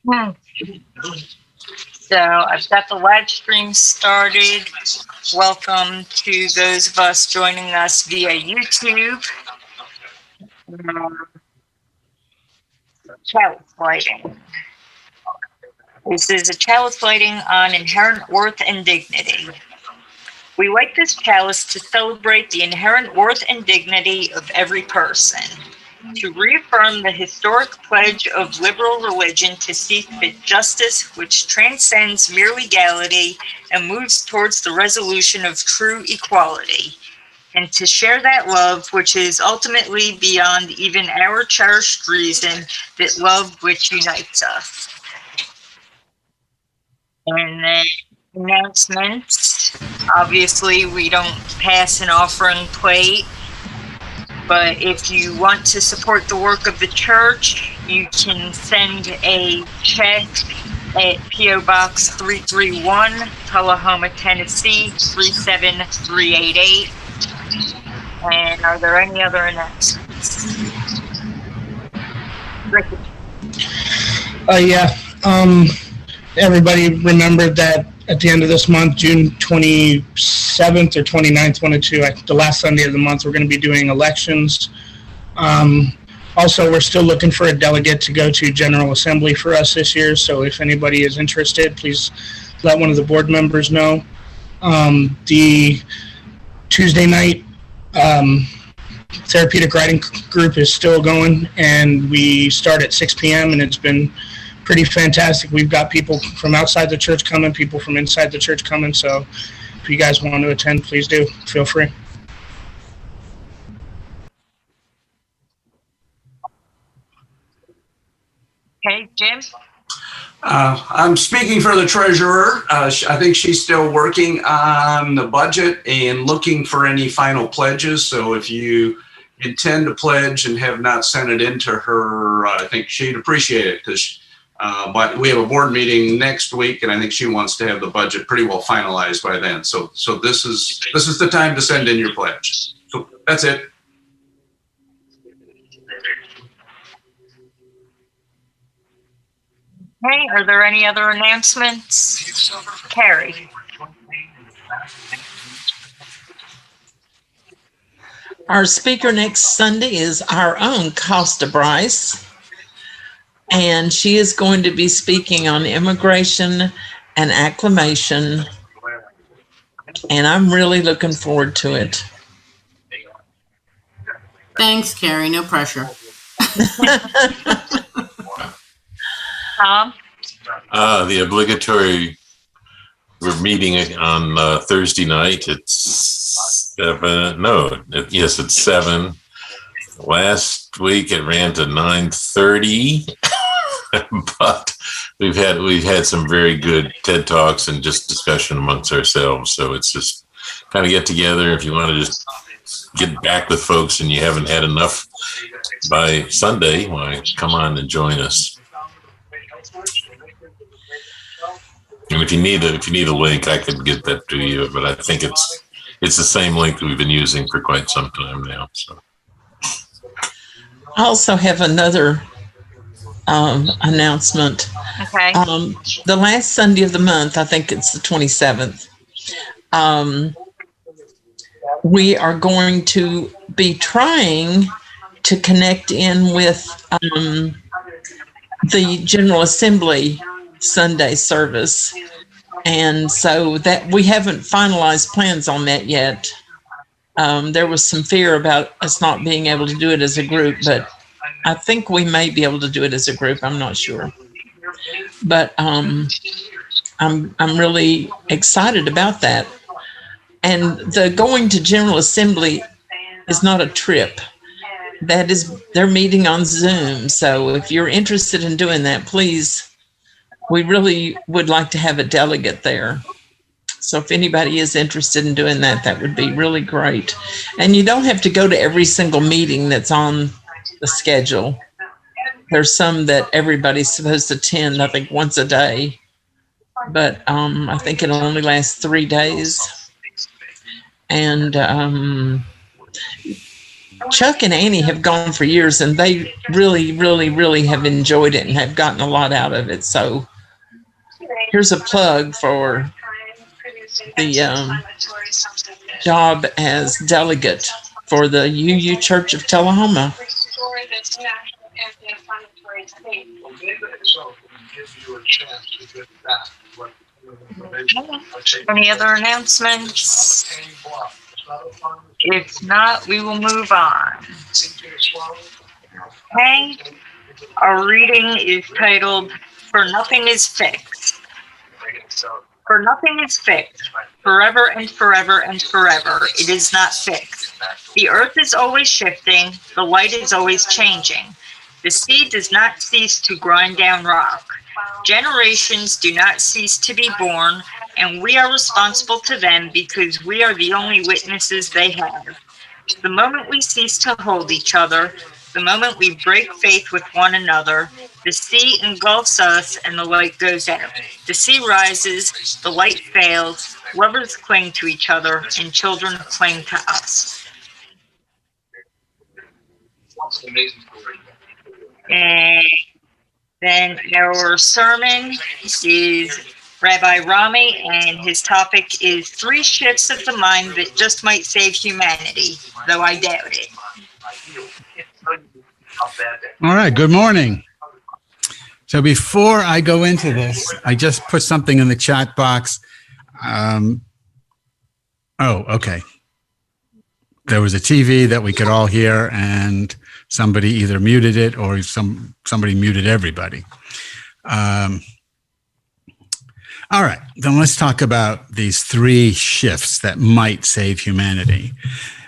Hmm. So I've got the live stream started. Welcome to those of us joining us via YouTube. Chalice Lighting. This is a chalice lighting on inherent worth and dignity. We light this chalice to celebrate the inherent worth and dignity of every person, to reaffirm the historic pledge of liberal religion to seek fit justice which transcends mere legality and moves towards the resolution of true equality, and to share that love which is ultimately beyond even our cherished reason, that love which unites us. And then announcements. Obviously, we don't pass an offering plate, but if you want to support the work of the church, you can send a check at P.O. Box 331, Tullahoma, Tennessee 37388. And are there any other announcements? Ricky. Everybody remembered that at the end of this month, June 27th or 29th, one of two, the last Sunday of the month, we're going to be doing elections. Also, we're still looking for a delegate to go to General Assembly for us this year, so if anybody is interested, please let one of the board members know. The Tuesday night therapeutic writing group is still going, and we start at 6 p.m., and it's been pretty fantastic. We've got people from outside the church coming, people from inside the church coming, so if you guys want to attend, please do. Feel free. Okay, Jim? I'm speaking for the treasurer. I think she's still working on the budget and looking for any final pledges. So if you intend to pledge and have not sent it in to her, I think she'd appreciate it, because but we have a board meeting next week, and I think she wants to have the budget pretty well finalized by then. So this is the time to send in your pledge. So that's it. Okay, are there any other announcements? Carrie. Our speaker next Sunday is our own Costa Bryce, and she is going to be speaking on immigration and acclimation, and I'm really looking forward to it. Thanks, Carrie. No pressure. Tom? The obligatory, we're meeting on Thursday night. It's 7. No, yes, it's 7. Last week it ran to 9:30, but we've had some very good TED Talks and just discussion amongst ourselves. So it's just kind of get together. If you want to just get back with folks and you haven't had enough by Sunday, why come on and join us. And if you need a link, I could get that to you. But I think it's the same link that we've been using for quite some time now. So. I also have another announcement. Okay. The last Sunday of the month, I think it's the 27th, we are going to be trying to connect in with the General Assembly Sunday service. And so that we haven't finalized plans on that yet. There was some fear about us not being able to do it as a group, but I think we may be able to do it as a group. I'm not sure. But I'm really excited about that. And the going to General Assembly is not a trip. That is, they're meeting on Zoom. So if you're interested in doing that, please, we really would like to have a delegate there. So if anybody is interested in doing that, that would be really great. And you don't have to go to every single meeting that's on the schedule. There's some that everybody's supposed to attend, I think once a day. But I think it'll only last 3 days. And Chuck and Annie have gone for years, and they really, really, really have enjoyed it and have gotten a lot out of it. So here's a plug for the job as delegate for the UU Church of Tullahoma. Any other announcements? If not, we will move on. Okay. Our reading is titled, For Nothing is Fixed. For nothing is fixed, forever and forever and forever. It is not fixed. The earth is always shifting. The light is always changing. The sea does not cease to grind down rock. Generations do not cease to be born, and we are responsible to them because we are the only witnesses they have. The moment we cease to hold each other, the moment we break faith with one another, the sea engulfs us and the light goes out. The sea rises, the light fails, lovers cling to each other, and children cling to us. And then our sermon is Rabbi Rami, and his topic is 3 shifts of the mind that just might save humanity, though I doubt it. All right, good morning. So before I go into this, I just put something in the chat box. Okay. There was a TV that we could all hear, and somebody either muted it or somebody muted everybody. All right, then let's talk about these 3 shifts that might save humanity.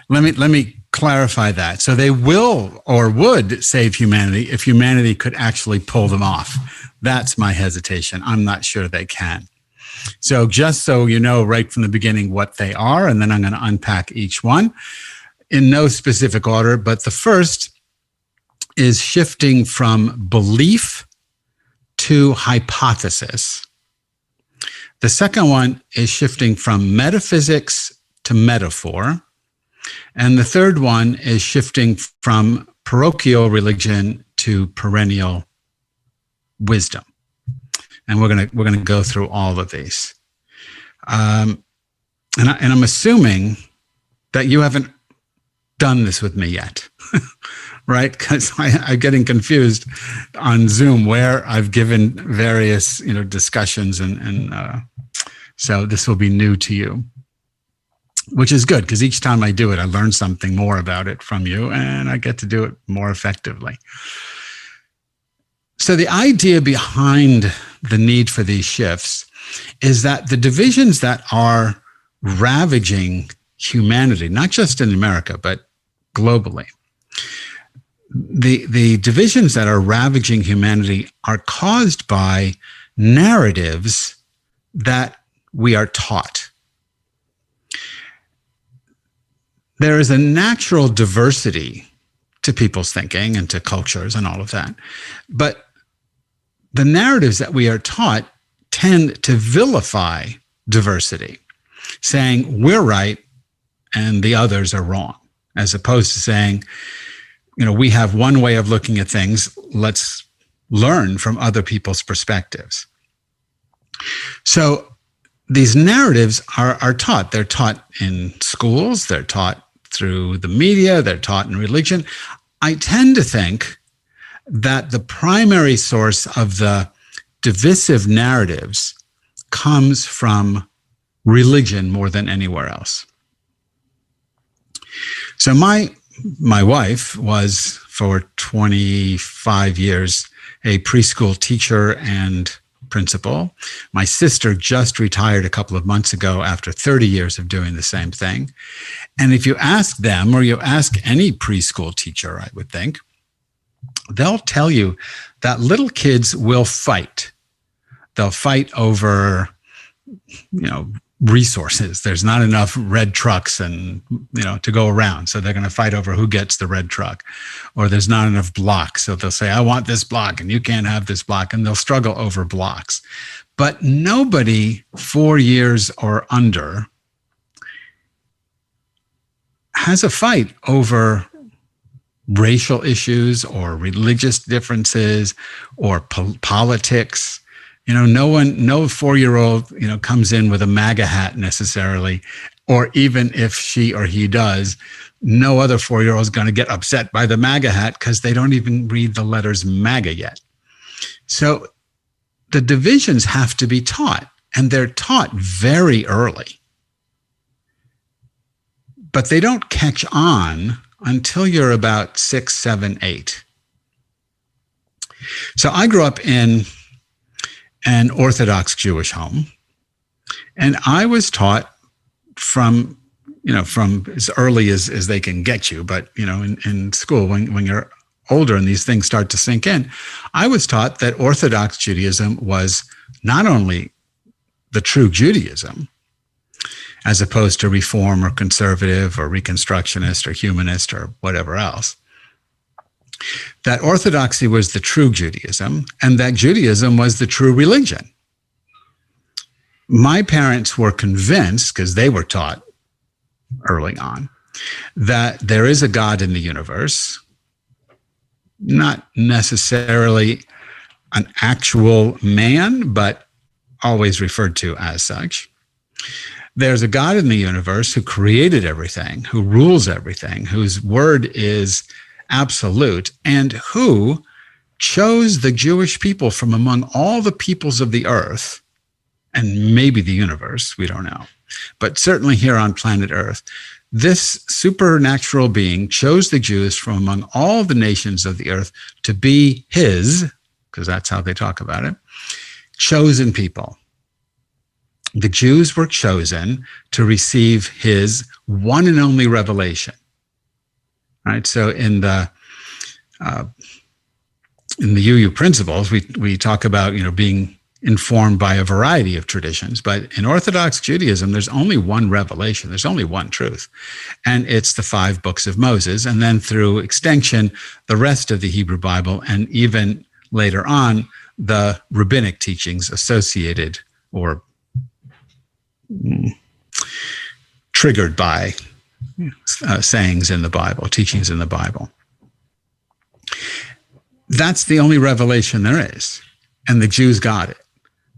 Let me clarify that. So they will or would save humanity if humanity could actually pull them off. That's my hesitation. I'm not sure they can. So just so you know right from the beginning what they are, and then I'm going to unpack each one in no specific order. But the first is shifting from belief to hypothesis. The second one is shifting from metaphysics to metaphor. And the third one is shifting from parochial religion to perennial wisdom. And we're gonna go through all of these. And I'm assuming that you haven't done this with me yet, right? Because I'm getting confused on Zoom where I've given various discussions, and so this will be new to you, which is good because each time I do it, I learn something more about it from you, and I get to do it more effectively. So the idea behind the need for these shifts is that the divisions that are ravaging humanity, not just in America, but globally, the divisions that are ravaging humanity are caused by narratives that we are taught. There is a natural diversity to people's thinking and to cultures and all of that. But the narratives that we are taught tend to vilify diversity, saying we're right and the others are wrong, as opposed to saying, we have one way of looking at things. Let's learn from other people's perspectives. So these narratives are taught. They're taught in schools. They're taught through the media. They're taught in religion. I tend to think that the primary source of the divisive narratives comes from religion more than anywhere else. So my wife was, for 25 years, a preschool teacher and principal. My sister just retired a couple of months ago after 30 years of doing the same thing. And if you ask them, or you ask any preschool teacher, I would think, they'll tell you that little kids will fight. They'll fight over, resources. There's not enough red trucks and, to go around. So they're going to fight over who gets the red truck. Or there's not enough blocks. So they'll say, I want this block and you can't have this block. And they'll struggle over blocks. But nobody 4 years or under has a fight over racial issues or religious differences or politics. No 4-year-old, comes in with a MAGA hat necessarily, or even if she or he does, no other 4-year-old is going to get upset by the MAGA hat because they don't even read the letters MAGA yet. So the divisions have to be taught, and they're taught very early. But they don't catch on until you're about 6, 7, 8. So I grew up in an Orthodox Jewish home, and I was taught from as early as they can get you, but in school, when you're older and these things start to sink in, I was taught that Orthodox Judaism was not only the true Judaism, as opposed to Reform or Conservative or Reconstructionist or Humanist or whatever else, that Orthodoxy was the true Judaism and that Judaism was the true religion. My parents were convinced, because they were taught early on, that there is a God in the universe, not necessarily an actual man, but always referred to as such. There's a God in the universe who created everything, who rules everything, whose word is absolute, and who chose the Jewish people from among all the peoples of the earth, and maybe the universe, we don't know, but certainly here on planet Earth, this supernatural being chose the Jews from among all the nations of the earth to be his, because that's how they talk about it, chosen people. The Jews were chosen to receive his one and only revelation. Right? So in the UU principles, we talk about being informed by a variety of traditions, but in Orthodox Judaism, there's only one revelation. There's only one truth, and it's the 5 books of Moses, and then through extension, the rest of the Hebrew Bible, and even later on, the rabbinic teachings associated or triggered by sayings in the Bible, teachings in the Bible. That's the only revelation there is, and the Jews got it.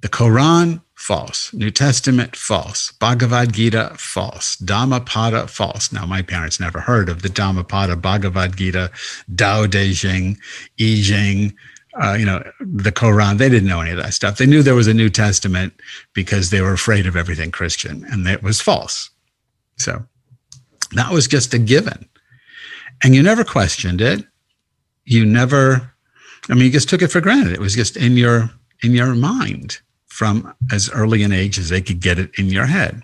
The Quran, false. New Testament, false. Bhagavad Gita, false. Dhammapada, false. Now, my parents never heard of the Dhammapada, Bhagavad Gita, Tao Te Ching, I Ching, the Quran. They didn't know any of that stuff. They knew there was a New Testament because they were afraid of everything Christian, and it was false. So that was just a given. And you never questioned it. You just took it for granted. It was just in your mind from as early an age as they could get it in your head.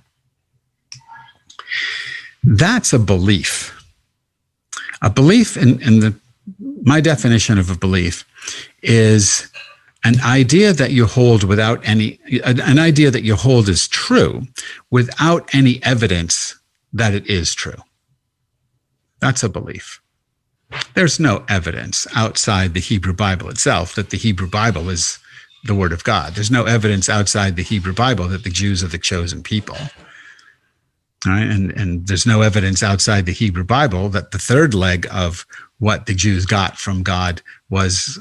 That's a belief. A belief my definition of a belief is an idea that you hold an idea that you hold is true without any evidence that it is true. That's a belief. There's no evidence outside the Hebrew Bible itself that the Hebrew Bible is the Word of God. There's no evidence outside the Hebrew Bible that the Jews are the chosen people. All right? And there's no evidence outside the Hebrew Bible that the third leg of what the Jews got from God was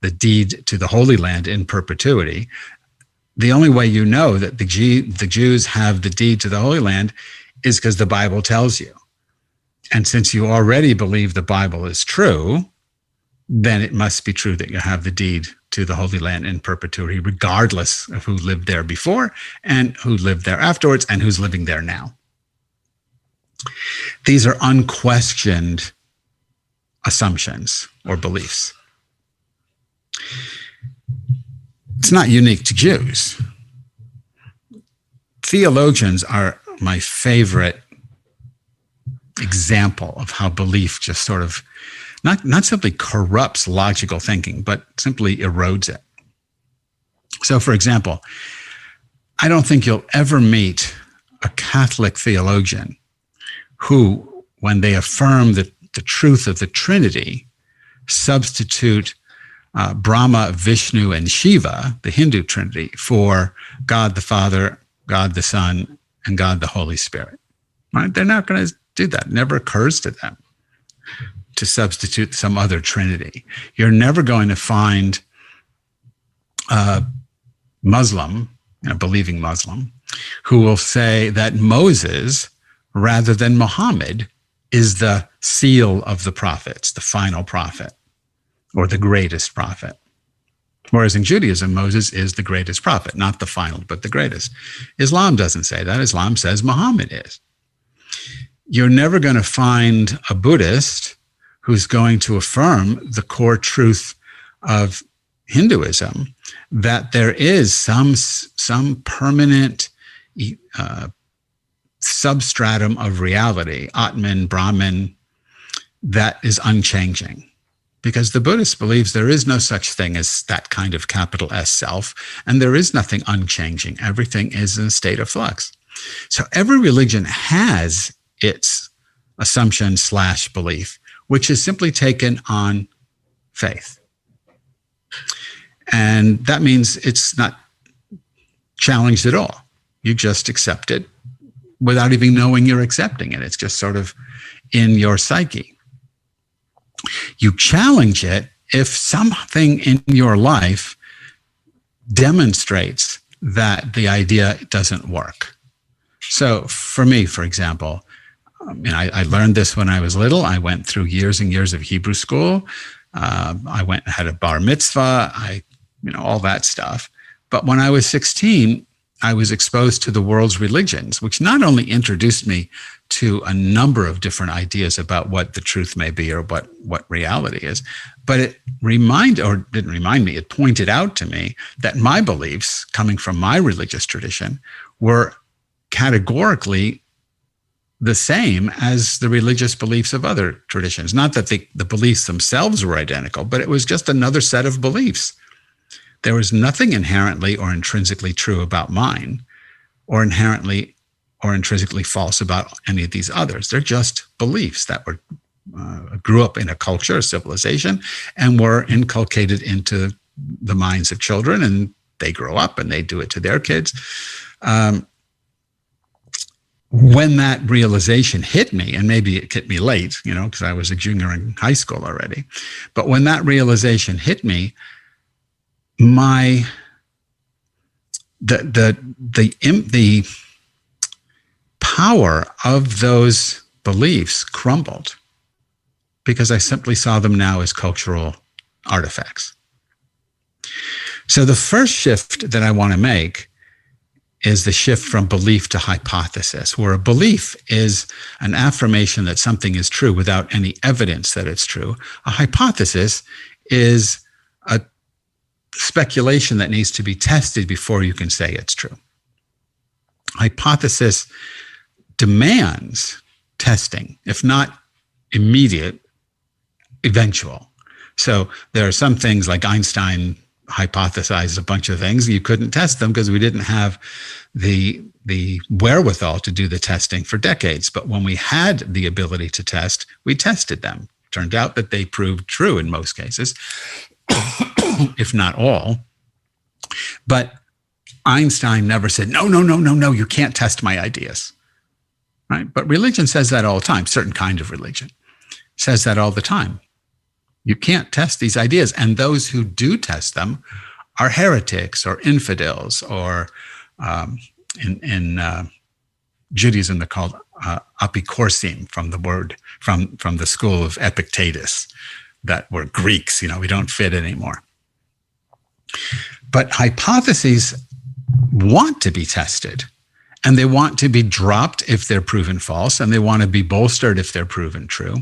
the deed to the Holy Land in perpetuity. The only way you know that the Jews have the deed to the Holy Land is because the Bible tells you. And since you already believe the Bible is true, then it must be true that you have the deed to the Holy Land in perpetuity, regardless of who lived there before and who lived there afterwards and who's living there now. These are unquestioned assumptions or beliefs. It's not unique to Jews. Theologians are my favorite example of how belief just sort of not simply corrupts logical thinking, but simply erodes it. So, for example, I don't think you'll ever meet a Catholic theologian who, when they affirm the truth of the Trinity, substitute Brahma, Vishnu, and Shiva, the Hindu Trinity, for God the Father, God the Son, and God the Holy Spirit. Right? They're not going to do that. It never occurs to them to substitute some other trinity. You're never going to find a Muslim, a believing Muslim, who will say that Moses, rather than Muhammad, is the seal of the prophets, the final prophet, or the greatest prophet. Whereas in Judaism, Moses is the greatest prophet, not the final, but the greatest. Islam doesn't say that. Islam says Muhammad is. You're never going to find a Buddhist who's going to affirm the core truth of Hinduism, that there is some permanent substratum of reality, Atman, Brahman, that is unchanging. Because the Buddhist believes there is no such thing as that kind of capital S self, and there is nothing unchanging. Everything is in a state of flux. So every religion has its assumption / belief, which is simply taken on faith. And that means it's not challenged at all. You just accept it without even knowing you're accepting it. It's just sort of in your psyche. You challenge it if something in your life demonstrates that the idea doesn't work. So for me, for example, I learned this when I was little. I went through years and years of Hebrew school. I went and had a bar mitzvah, all that stuff. But when I was 16, I was exposed to the world's religions, which not only introduced me to a number of different ideas about what the truth may be or what reality is, but it it pointed out to me that my beliefs coming from my religious tradition were categorically the same as the religious beliefs of other traditions. Not that the beliefs themselves were identical, but it was just another set of beliefs. There was nothing inherently or intrinsically true about mine, or inherently or intrinsically false about any of these others. They're just beliefs that were grew up in a culture, a civilization, and were inculcated into the minds of children, and they grow up and they do it to their kids. When that realization hit me, and maybe it hit me late, because I was a junior in high school already, but when that realization hit me, the power of those beliefs crumbled, because I simply saw them now as cultural artifacts. So the first shift that I want to make is the shift from belief to hypothesis, where a belief is an affirmation that something is true without any evidence that it's true. A hypothesis is a speculation that needs to be tested before you can say it's true. Hypothesis demands testing, if not immediate, eventual. So there are some things like Einstein hypothesized a bunch of things. You couldn't test them because we didn't have the wherewithal to do the testing for decades. But when we had the ability to test, we tested them. Turned out that they proved true in most cases, if not all. But Einstein never said, no, you can't test my ideas. Right? But religion says that all the time. Certain kind of religion says that all the time. You can't test these ideas. And those who do test them are heretics or infidels, or in Judaism, they're called apikorsim, from the word, from the school of Epictetus, that were Greeks. We don't fit anymore. But hypotheses want to be tested, and they want to be dropped if they're proven false, and they want to be bolstered if they're proven true.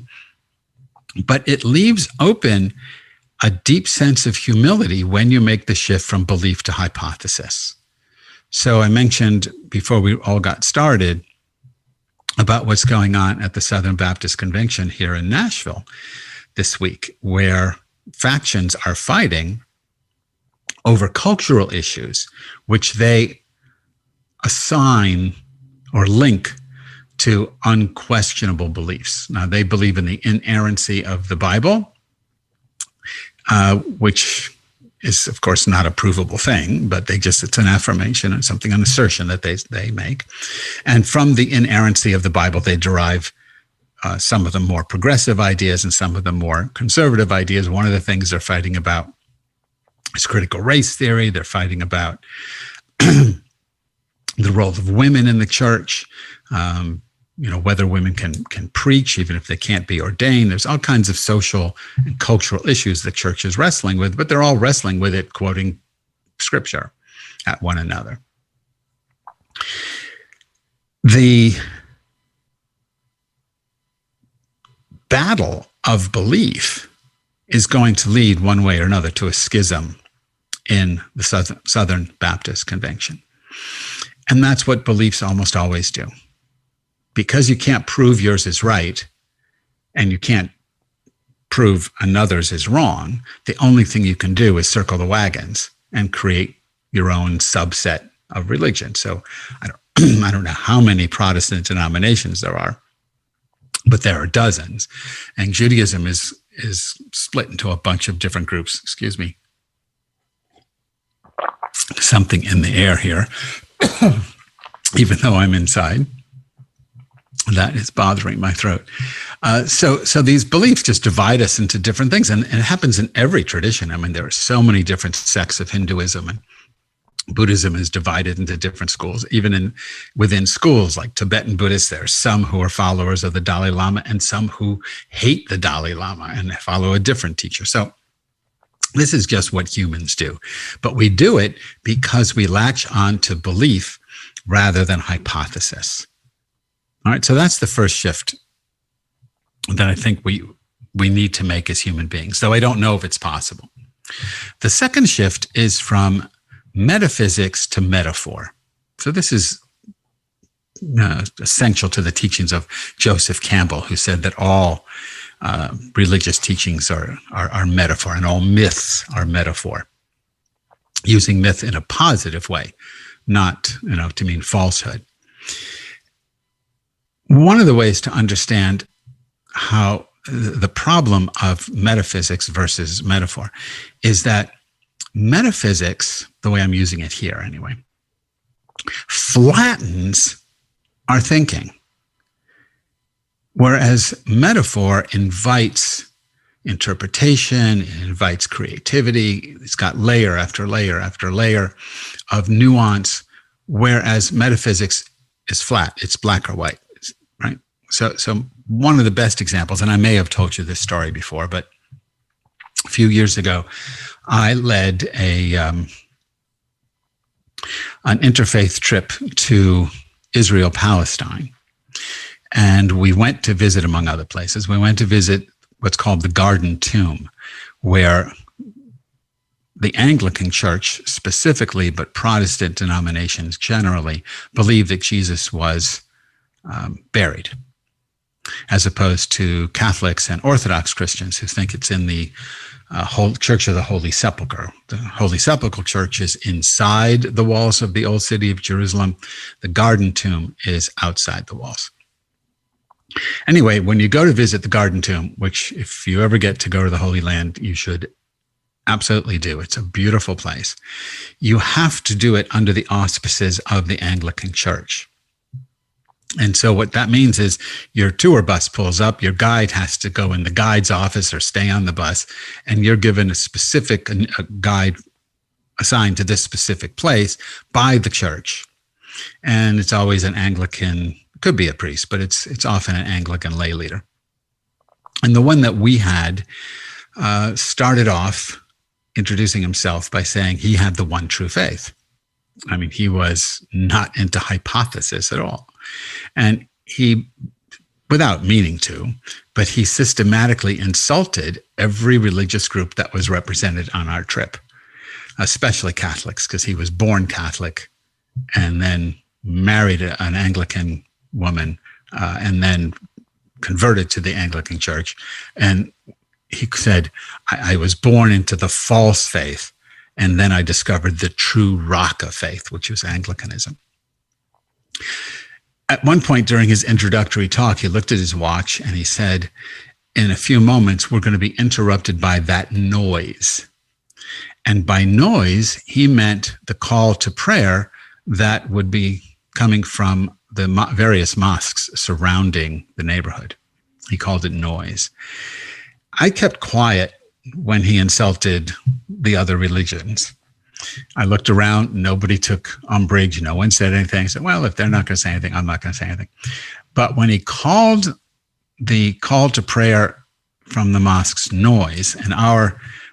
But it leaves open a deep sense of humility when you make the shift from belief to hypothesis. So I mentioned before we all got started about what's going on at the Southern Baptist Convention here in Nashville this week, where factions are fighting over cultural issues, which they assign or link to unquestionable beliefs. Now, they believe in the inerrancy of the Bible, which is, of course, not a provable thing, but it's an affirmation and something, an assertion that they make. And from the inerrancy of the Bible, they derive some of them more progressive ideas and some of them more conservative ideas. One of the things they're fighting about is critical race theory. They're fighting about the role of women in the church, whether women can preach even if they can't be ordained. There's all kinds of social and cultural issues the church is wrestling with, but they're all wrestling with it, quoting scripture at one another. The battle of belief is going to lead one way or another to a schism in the Southern Baptist Convention. And that's what beliefs almost always do. Because you can't prove yours is right and you can't prove another's is wrong, the only thing you can do is circle the wagons and create your own subset of religion. So I don't know how many Protestant denominations there are, but there are dozens. And Judaism is split into a bunch of different groups. Excuse me. Something in the air here, even though I'm inside. That is bothering my throat. So these beliefs just divide us into different things. And it happens in every tradition. I mean, there are so many different sects of Hinduism, and Buddhism is divided into different schools. Even within schools like Tibetan Buddhists, there are some who are followers of the Dalai Lama and some who hate the Dalai Lama and follow a different teacher. So this is just what humans do. But we do it because we latch on to belief rather than hypothesis. All right, so that's the first shift that I think we need to make as human beings, though I don't know if it's possible. The second shift is from metaphysics to metaphor. So this is essential to the teachings of Joseph Campbell, who said that all religious teachings are metaphor, and all myths are metaphor, using myth in a positive way, not to mean falsehood. One of the ways to understand how the problem of metaphysics versus metaphor is that metaphysics, the way I'm using it here anyway, flattens our thinking, whereas metaphor invites interpretation, it invites creativity. It's got layer after layer after layer of nuance, whereas metaphysics is flat. It's black or white. Right. So one of the best examples, and I may have told you this story before, but a few years ago, I led an interfaith trip to Israel, Palestine. And we went to visit, among other places, we went to visit what's called the Garden Tomb, where the Anglican Church specifically, but Protestant denominations generally, believe that Jesus was buried, as opposed to Catholics and Orthodox Christians who think it's in the Church of the Holy Sepulchre. The Holy Sepulchre Church is inside the walls of the old city of Jerusalem. The Garden Tomb is outside the walls. Anyway, when you go to visit the Garden Tomb, which if you ever get to go to the Holy Land, you should absolutely do. It's a beautiful place. You have to do it under the auspices of the Anglican Church. And so what that means is your tour bus pulls up, your guide has to go in the guide's office or stay on the bus, and you're given a specific guide assigned to this specific place by the church. And it's always an Anglican, could be a priest, but it's often an Anglican lay leader. And the one that we had started off introducing himself by saying he had the one true faith. I mean, he was not into hypothesis at all. And he, without meaning to, but he systematically insulted every religious group that was represented on our trip, especially Catholics, because he was born Catholic and then married an Anglican woman and then converted to the Anglican Church. And he said, I was born into the false faith, and then I discovered the true rock of faith, which was Anglicanism. At one point during his introductory talk, he looked at his watch and he said, in a few moments, we're going to be interrupted by that noise. And by noise, he meant the call to prayer that would be coming from the various mosques surrounding the neighborhood. He called it noise. I kept quiet when he insulted the other religions. I looked around, nobody took umbrage, no one said anything. I said, well, if they're not going to say anything, I'm not going to say anything. But when he called the call to prayer from the mosque's noise, and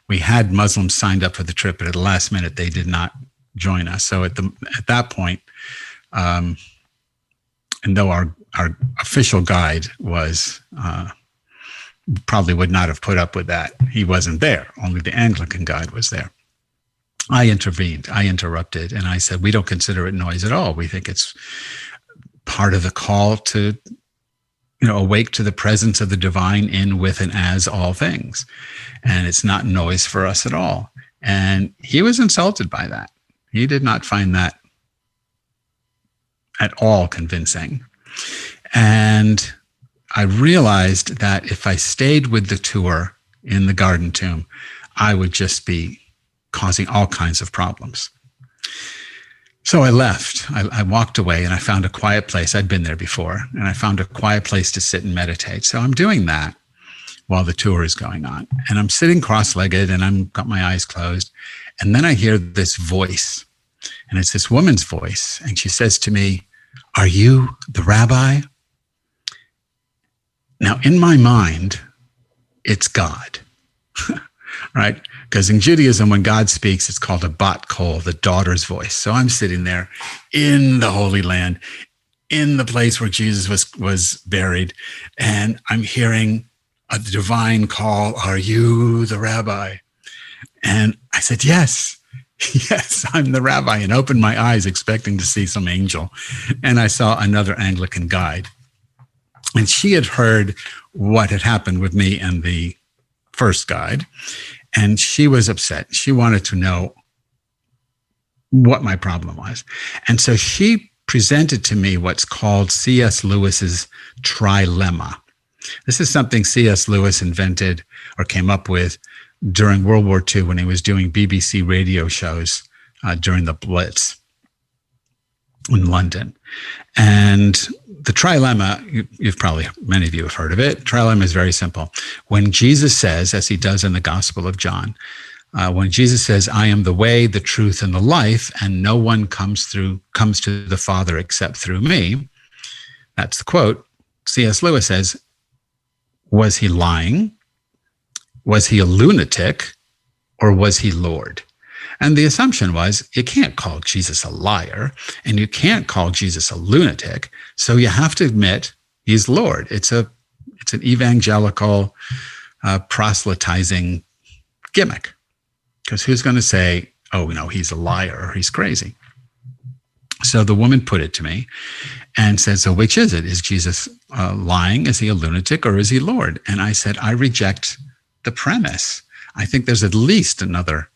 we had Muslims signed up for the trip, but at the last minute, they did not join us. So at that point, and though our official guide was probably would not have put up with that, he wasn't there. Only the Anglican guide was there. I intervened. I interrupted, and I said, we don't consider it noise at all. We think it's part of the call to, awake to the presence of the divine in, with, and as all things. And it's not noise for us at all. And he was insulted by that. He did not find that at all convincing. And I realized that if I stayed with the tour in the Garden Tomb, I would just be causing all kinds of problems. So I left. I walked away and I found a quiet place. I'd been there before, and I found a quiet place to sit and meditate. So I'm doing that while the tour is going on. And I'm sitting cross-legged and I've got my eyes closed. And then I hear this voice, and it's this woman's voice. And she says to me, "Are you the rabbi?" Now, in my mind, it's God, right? Because in Judaism, when God speaks, it's called a bat kol, the daughter's voice. So I'm sitting there in the Holy Land, in the place where Jesus was buried, and I'm hearing a divine call, "Are you the rabbi?" And I said, yes, I'm the rabbi, and opened my eyes expecting to see some angel. And I saw another Anglican guide. And she had heard what had happened with me and the first guide. And she was upset. She wanted to know what my problem was. And so she presented to me what's called C.S. Lewis's trilemma. This is something C.S. Lewis invented or came up with during World War II when he was doing BBC radio shows during the Blitz in London. And the trilemma, many of you have heard of it. Trilemma is very simple. When Jesus says, as he does in the Gospel of John, when Jesus says, "I am the way, the truth, and the life, and no one comes to the Father except through me," that's the quote. C.S. Lewis says, was he lying? Was he a lunatic? Or was he Lord? And the assumption was, you can't call Jesus a liar, and you can't call Jesus a lunatic, so you have to admit he's Lord. It's an evangelical proselytizing gimmick, because who's going to say, oh, no, he's a liar or he's crazy? So the woman put it to me and said, so which is it? Is Jesus lying? Is he a lunatic, or is he Lord? And I said, I reject the premise. I think there's at least another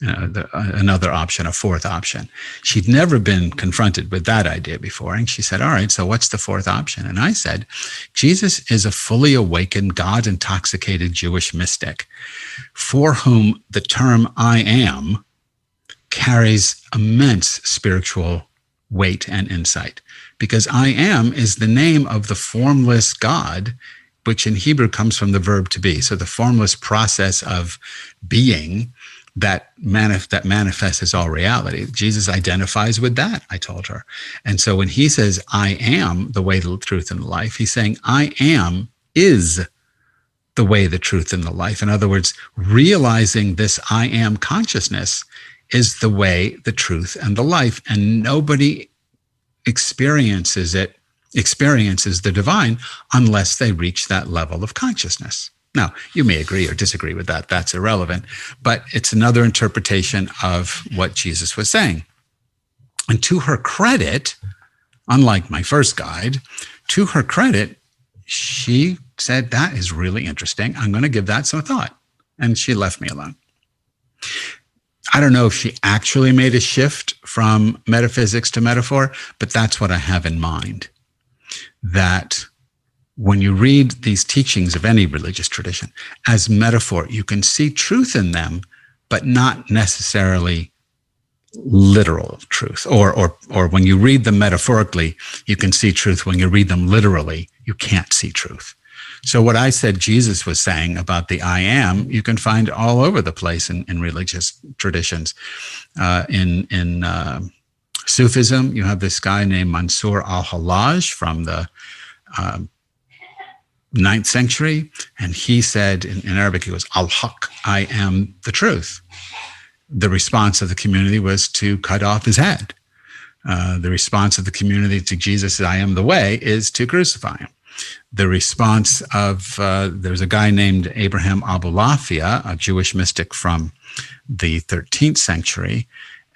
option, a fourth option. She'd never been confronted with that idea before. And she said, all right, so what's the fourth option? And I said, Jesus is a fully awakened, God-intoxicated Jewish mystic for whom the term I am carries immense spiritual weight and insight. Because I am is the name of the formless God, which in Hebrew comes from the verb to be. So the formless process of being that manifests as all reality. Jesus identifies with that, I told her. And so when he says, I am the way, the truth, and the life, he's saying, I am is the way, the truth, and the life. In other words, realizing this I am consciousness is the way, the truth, and the life. And nobody experiences the divine unless they reach that level of consciousness. Now, you may agree or disagree with that. That's irrelevant. But it's another interpretation of what Jesus was saying. And to her credit, unlike my first guide, to her credit, she said, that is really interesting. I'm going to give that some thought. And she left me alone. I don't know if she actually made a shift from metaphysics to metaphor, but that's what I have in mind. That when you read these teachings of any religious tradition as metaphor, you can see truth in them, but not necessarily literal truth. Or when you read them metaphorically, you can see truth. When you read them literally, you can't see truth. So what I said Jesus was saying about the I am, you can find all over the place in religious traditions. In Sufism, you have this guy named Mansur al-Hallaj from the 9th century, and he said in Arabic, he goes, Al-Haq, I am the truth. The response of the community was to cut off his head. The response of the community to Jesus, I am the way, is to crucify him. The response of, there's a guy named Abraham Abulafia, a Jewish mystic from the 13th century,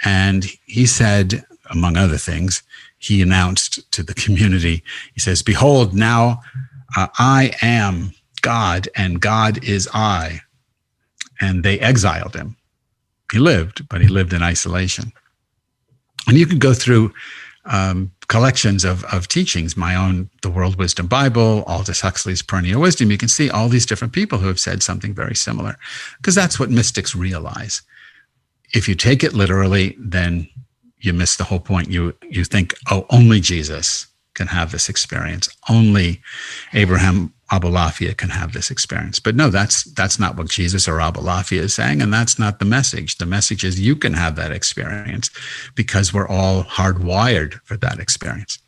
and he said, among other things, he announced to the community, he says, behold, now I am God, and God is I. And they exiled him. He lived, but he lived in isolation. And you can go through collections of teachings, my own The World Wisdom Bible, Aldous Huxley's Perennial Wisdom. You can see all these different people who have said something very similar, because that's what mystics realize. If you take it literally, then you miss the whole point. You think, oh, only Jesus can have this experience. Only Abraham Abulafia can have this experience. But no, that's not what Jesus or Abulafia is saying, and that's not the message. The message is you can have that experience because we're all hardwired for that experience.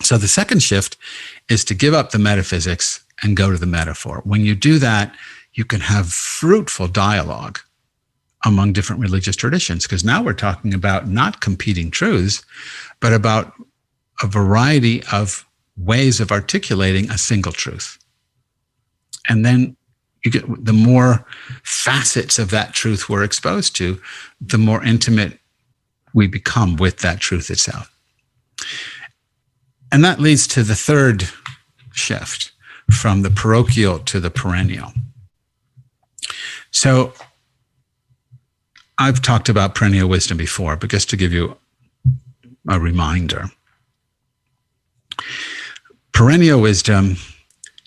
So the second shift is to give up the metaphysics and go to the metaphor. When you do that, you can have fruitful dialogue among different religious traditions, because now we're talking about not competing truths, but about a variety of ways of articulating a single truth. And then you get, the more facets of that truth we're exposed to, the more intimate we become with that truth itself. And that leads to the third shift, from the parochial to the perennial. So I've talked about perennial wisdom before, but just to give you a reminder, perennial wisdom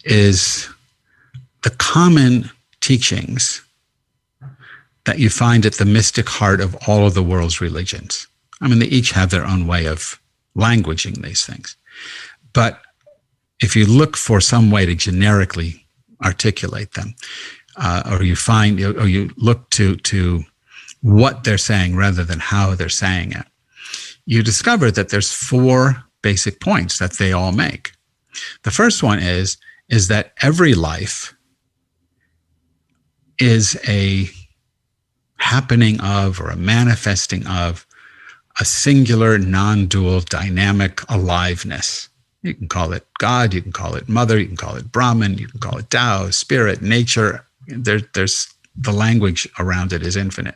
is the common teachings that you find at the mystic heart of all of the world's religions. I mean, they each have their own way of languaging these things. But if you look for some way to generically articulate them, or you look to what they're saying rather than how they're saying it, you discover that there's 4 basic points that they all make. The first one is that every life is a happening of, or a manifesting of, a singular, non-dual, dynamic aliveness. You can call it God, you can call it Mother, you can call it Brahman, you can call it Tao, Spirit, Nature. There's the language around it is infinite.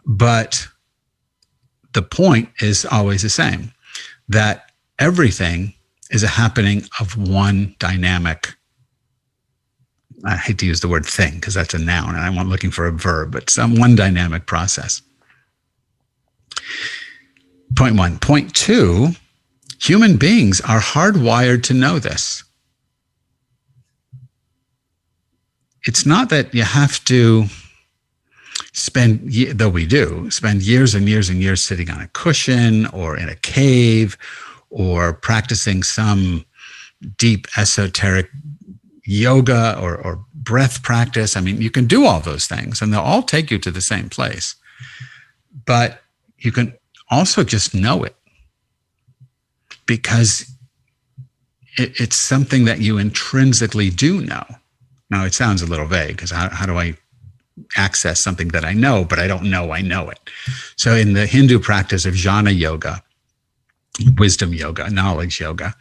But the point is always the same, that everything is a happening of one dynamic, I hate to use the word thing because that's a noun and I'm looking for a verb, but one dynamic process. Point 1. Point 2, human beings are hardwired to know this. It's not that you have to spend years and years and years sitting on a cushion or in a cave or practicing some deep esoteric yoga or breath practice. I mean, you can do all those things and they'll all take you to the same place. But you can also just know it, because it's something that you intrinsically do know. Now, it sounds a little vague, because how do I access something that I know, but I don't know I know it? So in the Hindu practice of jnana yoga, wisdom yoga, knowledge yoga,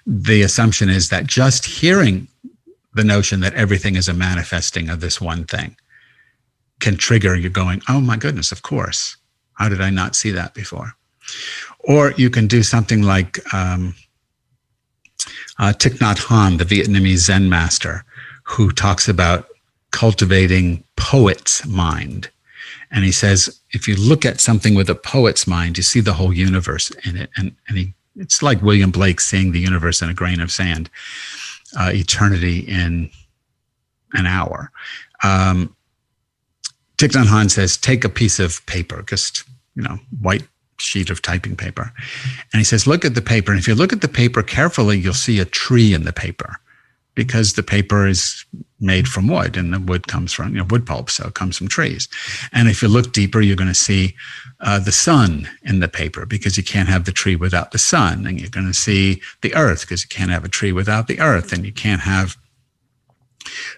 the assumption is that just hearing the notion that everything is a manifesting of this one thing can trigger you going, oh my goodness, of course. How did I not see that before? Or you can do something like Thich Nhat Hanh, the Vietnamese Zen master, who talks about cultivating poet's mind. And he says, if you look at something with a poet's mind, you see the whole universe in it. And it's like William Blake seeing the universe in a grain of sand, eternity in an hour. Thich Nhat Hanh says, take a piece of paper, just, white sheet of typing paper. And he says, look at the paper. And if you look at the paper carefully, you'll see a tree in the paper. because the paper is made from wood, and the wood comes from wood pulp, so it comes from trees. And if you look deeper, you're going to see the sun in the paper, because you can't have the tree without the sun. And you're going to see the earth, because you can't have a tree without the earth. And you can't have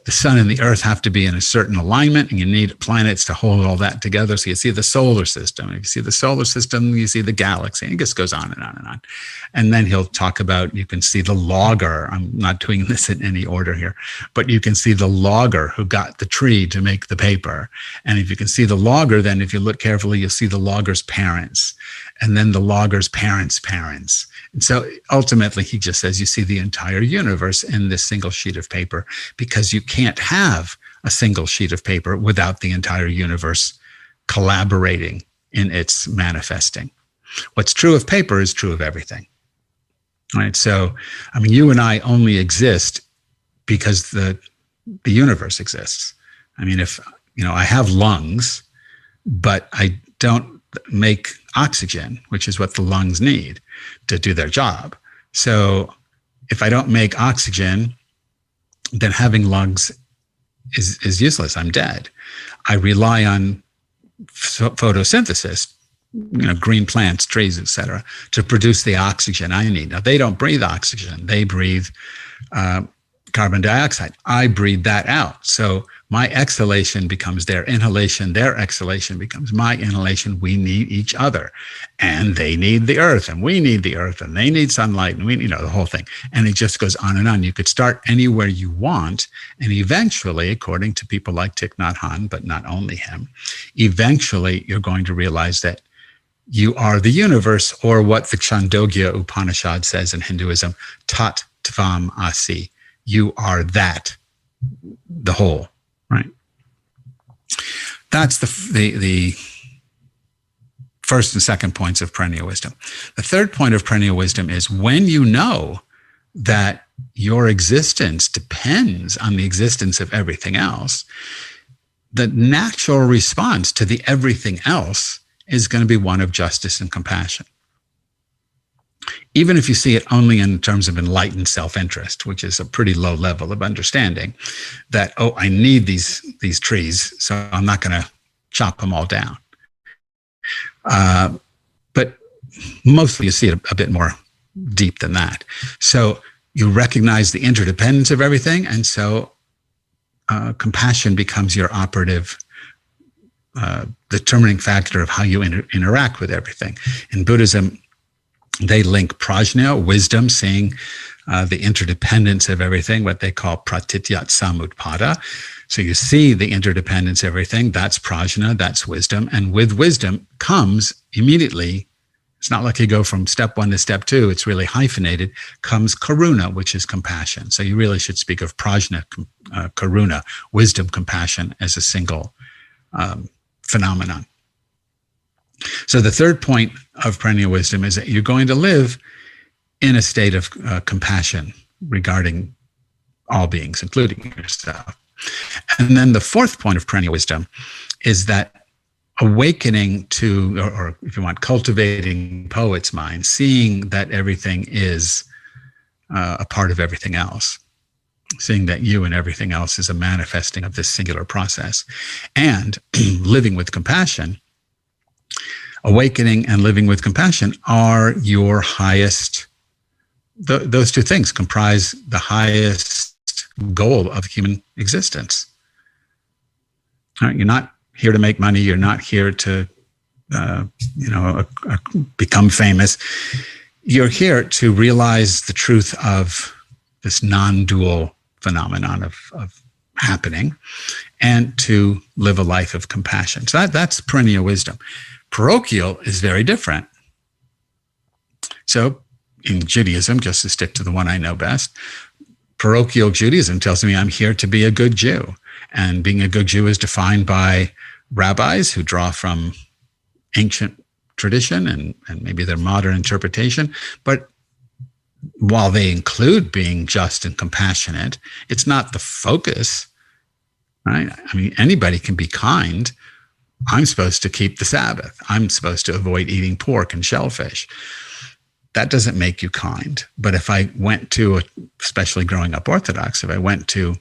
the sun and the earth have to be in a certain alignment, and you need planets to hold all that together. So you see the solar system. If you see the solar system, you see the galaxy, and it just goes on and on and on. And then he'll talk about, you can see the logger. I'm not doing this in any order here, but you can see the logger who got the tree to make the paper. And if you can see the logger, then if you look carefully, you'll see the logger's parents, and then the logger's parents' parents. And so ultimately, he just says you see the entire universe in this single sheet of paper, because you can't have a single sheet of paper without the entire universe collaborating in its manifesting. What's true of paper is true of everything. Right? So, I mean, you and I only exist because the universe exists. I mean, if, I have lungs, but I don't make oxygen, which is what the lungs need to do their job. So if I don't make oxygen, then having lungs is useless. I'm dead. I rely on photosynthesis, green plants, trees, etc., to produce the oxygen I need. Now, they don't breathe oxygen. They breathe carbon dioxide. I breathe that out. So my exhalation becomes their inhalation. Their exhalation becomes my inhalation. We need each other. And they need the earth, and we need the earth, and they need sunlight, and we, the whole thing. And it just goes on and on. You could start anywhere you want. And eventually, according to people like Thich Nhat Hanh, but not only him, eventually you're going to realize that you are the universe, or what the Chandogya Upanishad says in Hinduism, Tat Tvam Asi. You are that, the whole, right? That's the first and second points of perennial wisdom. The third point of perennial wisdom is when you know that your existence depends on the existence of everything else, the natural response to the everything else is going to be one of justice and compassion. Even if you see it only in terms of enlightened self-interest, which is a pretty low level of understanding that, I need these trees, so I'm not going to chop them all down. But mostly you see it a bit more deep than that. So you recognize the interdependence of everything, and so compassion becomes your operative determining factor of how you interact with everything. In Buddhism, they link prajna, wisdom, seeing the interdependence of everything, what they call pratityat samutpada. So you see the interdependence of everything, that's prajna, that's wisdom. And with wisdom comes immediately, it's not like you go from step one to step two, it's really hyphenated, comes karuna, which is compassion. So you really should speak of prajna, karuna, wisdom, compassion as a single phenomenon. So the third point of perennial wisdom is that you're going to live in a state of compassion regarding all beings, including yourself. And then the fourth point of perennial wisdom is that awakening to, or if you want, cultivating poet's mind, seeing that everything is a part of everything else, seeing that you and everything else is a manifesting of this singular process, and living with compassion. Awakening and living with compassion are your highest, those two things comprise the highest goal of human existence. Right? You're not here to make money. You're not here to, become famous. You're here to realize the truth of this non-dual phenomenon of happening, and to live a life of compassion. So that's perennial wisdom. Parochial is very different. So in Judaism, just to stick to the one I know best, parochial Judaism tells me I'm here to be a good Jew. And being a good Jew is defined by rabbis who draw from ancient tradition and maybe their modern interpretation. But while they include being just and compassionate, it's not the focus, right? I mean, anybody can be kind. I'm supposed to keep the Sabbath. I'm supposed to avoid eating pork and shellfish. that doesn't make you kind. But if I went to, especially growing up Orthodox, if I went to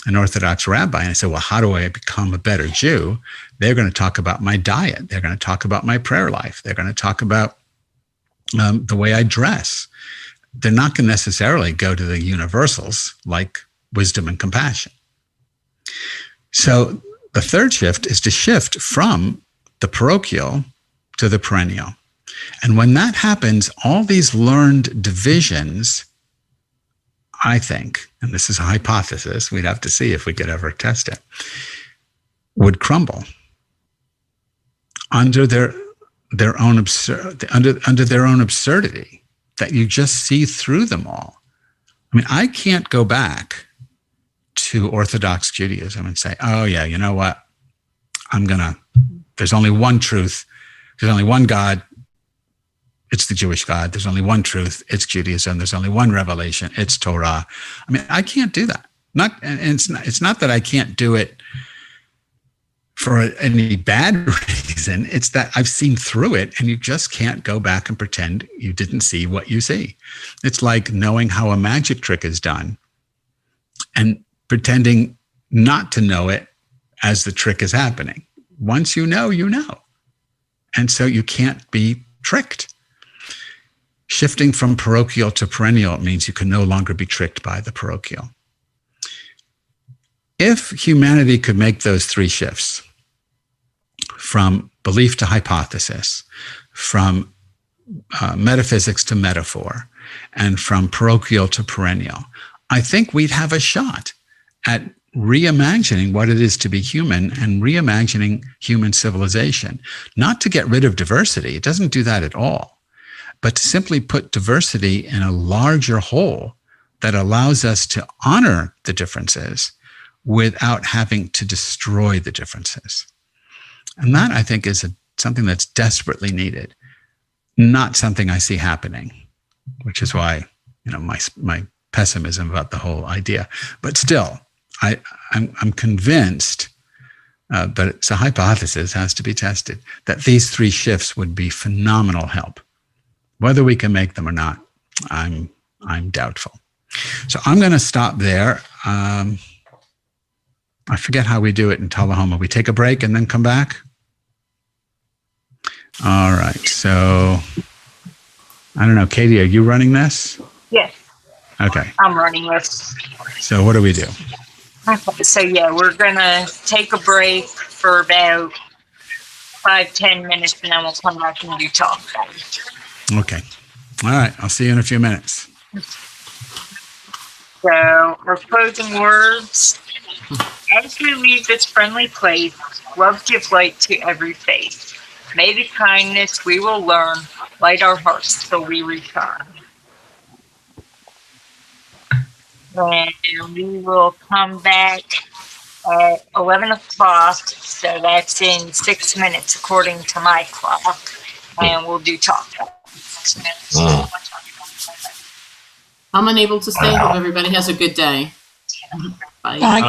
an Orthodox rabbi and I said, well, how do I become a better Jew? They're going to talk about my diet. They're going to talk about my prayer life. They're going to talk about the way I dress. They're not going to necessarily go to the universals like wisdom and compassion. So the third shift is to shift from the parochial to the perennial. And when that happens, all these learned divisions, I think, and this is a hypothesis, we'd have to see if we could ever test it, would crumble under their own under their own absurdity, that you just see through them all. I mean, I can't go back to Orthodox Judaism and say, oh yeah, you know what? There's only one truth. There's only one God. It's the Jewish God. There's only one truth. It's Judaism. There's only one revelation. It's Torah. I mean, I can't do that. It's not that I can't do it for any bad reason. It's that I've seen through it, and you just can't go back and pretend you didn't see what you see. It's like knowing how a magic trick is done and pretending not to know it as the trick is happening. Once you know, you know. And so you can't be tricked. Shifting from parochial to perennial means you can no longer be tricked by the parochial. If humanity could make those three shifts, from belief to hypothesis, from metaphysics to metaphor, and from parochial to perennial, I think we'd have a shot at reimagining what it is to be human and reimagining human civilization. Not to get rid of diversity, it doesn't do that at all, but to simply put diversity in a larger whole that allows us to honor the differences without having to destroy the differences. And that, I think, is something that's desperately needed, not something I see happening, which is why, my pessimism about the whole idea. But still, I'm convinced, but it's a hypothesis, has to be tested, that these three shifts would be phenomenal help. Whether we can make them or not, I'm doubtful. So I'm going to stop there. I forget how we do it in Tullahoma. We take a break and then come back? All right. So I don't know. Katie, are you running this? Yes. Okay. I'm running this. So what do we do? Okay, so yeah, we're going to take a break for about 5-10 minutes, and then we'll come back and do Talkback. Okay. All right. I'll see you in a few minutes. So, our closing words. As we leave this friendly place, love gives light to every face. May the kindness we will learn light our hearts till we return. And we will come back at 11 o'clock, so that's in 6 minutes according to my clock, and we'll do Talkback. I'm unable to stay. Hope everybody has a good day. Bye. Bye.